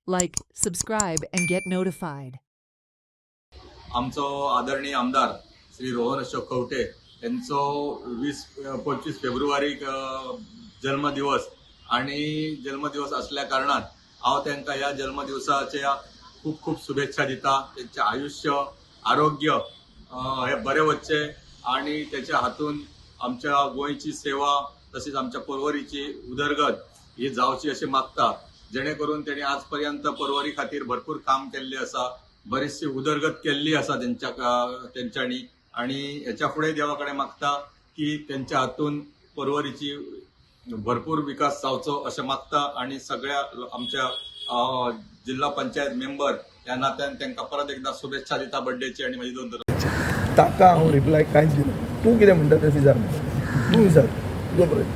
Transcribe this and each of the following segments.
Like, subscribe, and get notified. आमचो आदरणीय आमदार श्री रोहन अशोक खवटे यांचो 20-25 फेब्रुवारीक जन्मदिवस आणि जन्मदिवस असल्या कारणान हांव तांकां ह्या जन्मदिवसाच्या खूप खूप शुभेच्छा दिता. त्यांचे आयुष्य आरोग्य हे बरे वच्चे आणि त्याच्या हातून आमच्या गोंयची सेवा तसेच आमच्या पर्वरीची उदरगत ही जावची अशी मागता. जेणे करून त्यांनी आजपर्यंत पर्वरी खातीर भरपूर काम केल्ले आसा, बरीचशी उदरगत केल्ली आसा त्यांच्यानी आणि याच्या फुडें देवा कडेन मागता की त्यांच्या हातून पर्वरीची भरपूर विकास जावचो अशें मागता. आणि सगळ्या आमच्या जिल्हा पंचायत मेंबर ह्या नात्यान तांकां परत एकदा शुभेच्छा दिता बर्थडेची. आणि म्हाजी 2 ताका हांव रिप्लाय कांयच दिना. तूं कितें म्हणटा तें विचार तूं विचार तुजो प्रयत्न.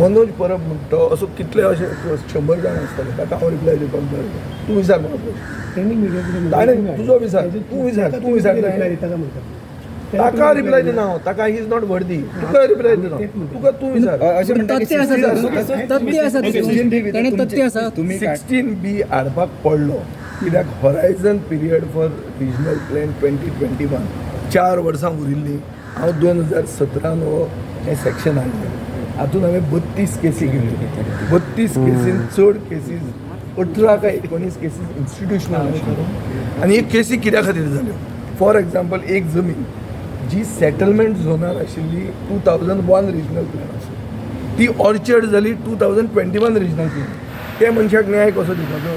मनोज परब म्हणतो असो कितले अशे 100 जाण आसतले ताका हांव रिप्लाय दिवपाक जाय. तूं विचार ताणें तुजो विचार तूं विचार ताका रिप्लाय दिना हांव. ताका he is not worthy. Tuka reply दिना तुका तू विचार. अशें म्हणटा की 16B हाडपाक पडलो कित्याक horizon period for regional plan 2021 4 वर्सां उरिल्लीं. हांव 2017 हें सेक्शन हाडलें. हातून हांवें 32 केसी घेतल्यो. 32 केसीन चड केसीस 18 काय 19 केसीस इन्स्टिट्युशनल आशिल्ल्यो. आनी एक केसी कित्या खातीर जाल्यो. फॉर एग्जाम्पल एक जमीन जी सेटलमेंट झोनार आशिल्ली 2001 रिजनल प्लॅन आसा ती ऑर्चर्ड जाली 2021 रिजनल प्लॅन. त्या मनशाक न्याय कसो दिवपाचो.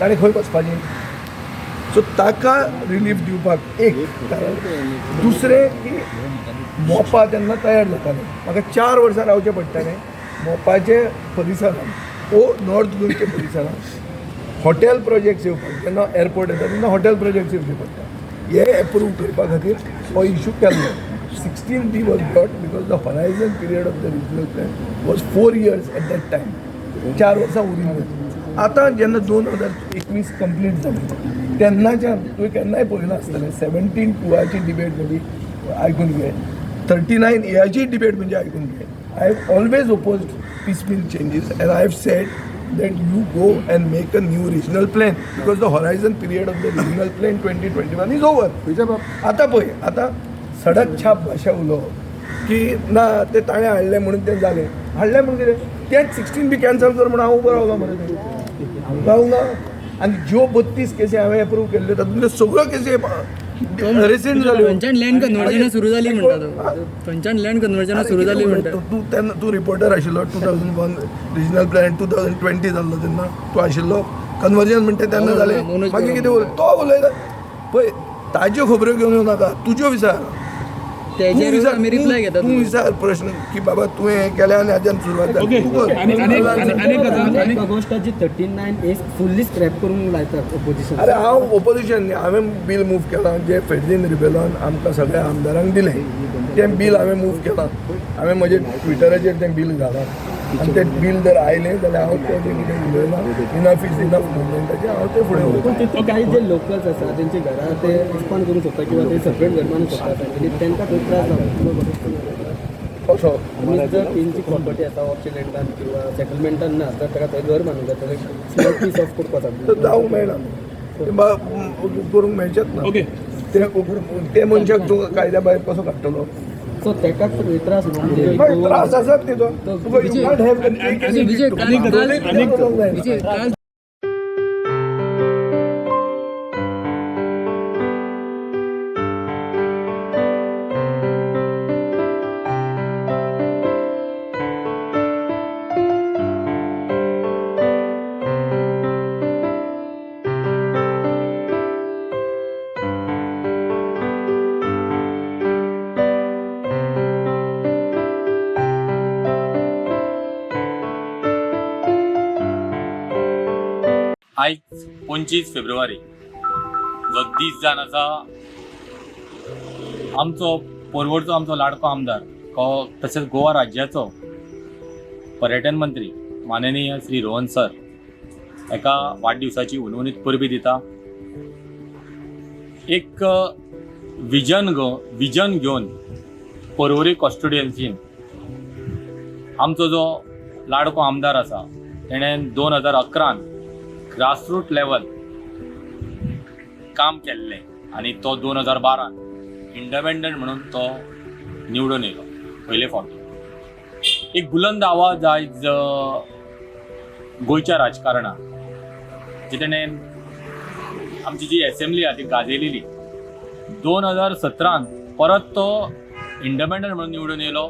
ताणें खंय वचपाचें. सो ताका रिलीफ दिवपाक एक कारण. दुसरें की मोपा तेन्ना तयार जातालें. म्हाका 4 वर्सां रावचें पडटालें मोपाचे परिसरांत ओ नॉर्थ गोंयच्या परिसरांत हॉटेल प्रोजेक्ट्स येवपाक. जेन्ना एअरपोर्ट येता तेन्ना हॉटेल प्रोजेक्ट्स येवचे पडटा. हे एप्रूव करपा खातीर हो इशू केल्लो. 16B was brought because the horizon period of the regional plan was 4 years at that time. 4 वर्सां उरिल्लीं. आतां जेन्ना 2021 कंप्लीट जाली तेन्नाच्यान तुवें केन्नाय पळयना आसतलें 17-2 डिबेट म्हणजे आयकून घे. 39A डिबेट म्हणजे आयकून घे. I have always opposed peaceful changes and I have said that you go and make a new regional plan because the horizon period of the regional plan 2021 is over. आता पळय आतां सडक छाप भाशा उलोवप की ना ते ताणें हाडलें म्हणून तें जालें. हाडलें म्हणून कितें तेंच 16B कॅन्सल कर म्हणून हांव उबो रावलो मरे थंय. रावना. आनी ज्यो 32 केसी हांवें एप्रूव केल्ल्यो तातूंतल्यो सगळ्यो केसी रिसेंट जाल्यो. थंयच्यान लँड कन्वर्जनां सुरू जाली म्हणटा. थंयच्यान लँड कन्वर्जनां सुरू जाली म्हणटा. तूं रिपोर्टर आशिल्लो 2001 रिजनल प्लॅन 2020 जाल्लो तेन्ना तूं आशिल्लो. कन्वर्जन म्हणटा तेन्ना जालें. मागीर कितें तो उलयता पळय ताज्यो खबऱ्यो घेवन येवं नाका. तुज्यो विचार. तेजेर आमी रिप्लाय घेता. तूं विचार प्रश्न की बाबा तुवें हें केलें आनी हाज्यान सुरवात जाली. ऑगस्टाची 39A फुल्ली स्क्रॅप करून लायतात ऑपोजिशन. अरे हांव ओपोजिशन न्ही. हांवें बील मूव केलां जें फेर्जीन रिबेलॉन आमकां सगळ्या आमदारांक दिलें तें बील हांवें मूव केलां. हांवें म्हजे ट्विटराचेर तें बील घालां आनी तें बील जर आयलें जाल्यार हांव तें कितें उलयलां इनफ इज इनफ मुवमेंटाचें हांव तें फुडें वयतां. पण काही जे लोकल्स आसा तेंची घरां ते एक्सपांड करूंक सोदता किंवा ते सेपरेट घर बांदूंक सोदता तेंकां खूब त्रास जाता. कसो आनी जर तेंची प्रॉपर्टी आसा ऑप्शन लँडान किंवा सेटलमेंटान ना तर ताका थंय घर बांदूंक जाता. स्मॉल पीस ऑफ करपाक तर जाता. जावंक मेळना. तें करूंक मेळचेंच ना. ते मनशाक तूं कायद्या भायर कसो काडटलो. सो तेकाच त्रास त्रास आसात तेजो. विजय काल आयज 25 फेब्रुवारी जो दीस जावन आसा आमचो पर्वरचो आमचो लाडको आमदार तशेंच गोवा राज्याचो पर्यटन मंत्री माननीय श्री रोहन सर एका वाडदिवसाची उनवणीत परबी दिता. एक विजन घेवन पर्वरी कॉन्स्टिट्युएन्सीन आमचो जो लाडको आमदार आसा तेणें 2011 ग्रासरूट लेवल काम केल्लें आनी तो 2012 इंडिपेंडंट म्हणून तो निवडून येयलो पयले फावटी. एक बुलंद आवाज आयज गोंयच्या राजकारणात जे तेणें आमची जी असेंब्ली आहा ती गाजयलेली. 2017 परत तो इंडिपेंडंट म्हणून निवडून येयलो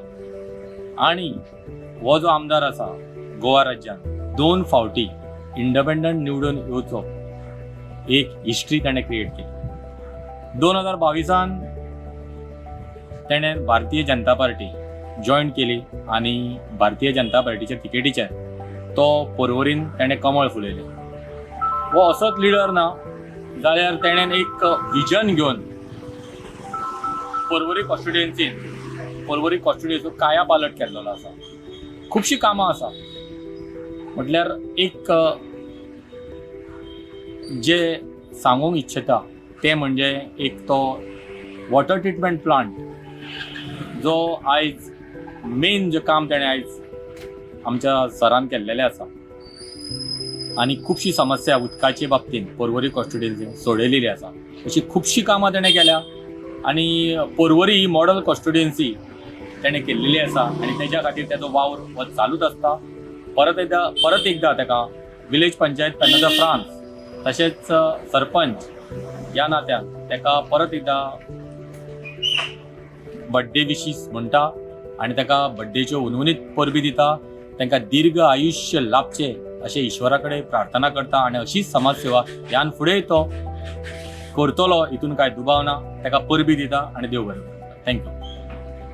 आनी हो जो आमदार आसा गोवा राज्यान 2 फावटी इंडिपेंडंट निवडून येवचो एक हिस्ट्री ताणें क्रिएट केली. 2022 तेणें भारतीय जनता पार्टी जॉयन केली आनी भारतीय जनता पार्टीच्या तिकेटीचेर तो पर्वरीन तेणें कमळ फुलयलें. हो असोच लिडर ना जाल्यार तेणें एक विजन घेवन पर्वरी कॉन्स्टिट्युएन्सीचो काया पालट केल्लो आसा. खुबशीं कामां आसा म्हटल्यार एक जे सांगूंक इच्छिता ते म्हणजे एक तो वॉटर ट्रिटमेंट प्लांट जो आयज मेन जे काम तेणें आयज आमच्या सरान केल्लेलें आसा आनी खुबशी समस्या उदकाचे बाबतींत पर्वरी कॉन्स्टिट्युएन्सीन सोडयलेली आसा. अशी खुबशीं कामां तेणें केल्या आनी पर्वरी ही मॉडल कॉन्स्टिट्युएन्सी तेणें केल्लेली आसा आनी तेज्या खातीर तेजो वावर हो चालूच आसता. परत एकदा तेका विलेज पंचायत पॅनल फ्रांस तशेंच सरपंच ह्या नात्यान तेका परत एकदा बड्डे विशीस म्हणटा आनी तेका बड्डेच्यो उनवनीत परबी दिता. तांकां दीर्घ आयुश्य लाभचें अशें ईश्वरा कडेन प्रार्थना करता आनी अशीच समाज सेवा ह्यान फुडें तो करतलो हितून कांय दुबाव ना. ताका परबी दिता आनी देव बरें करता. थँक्यू.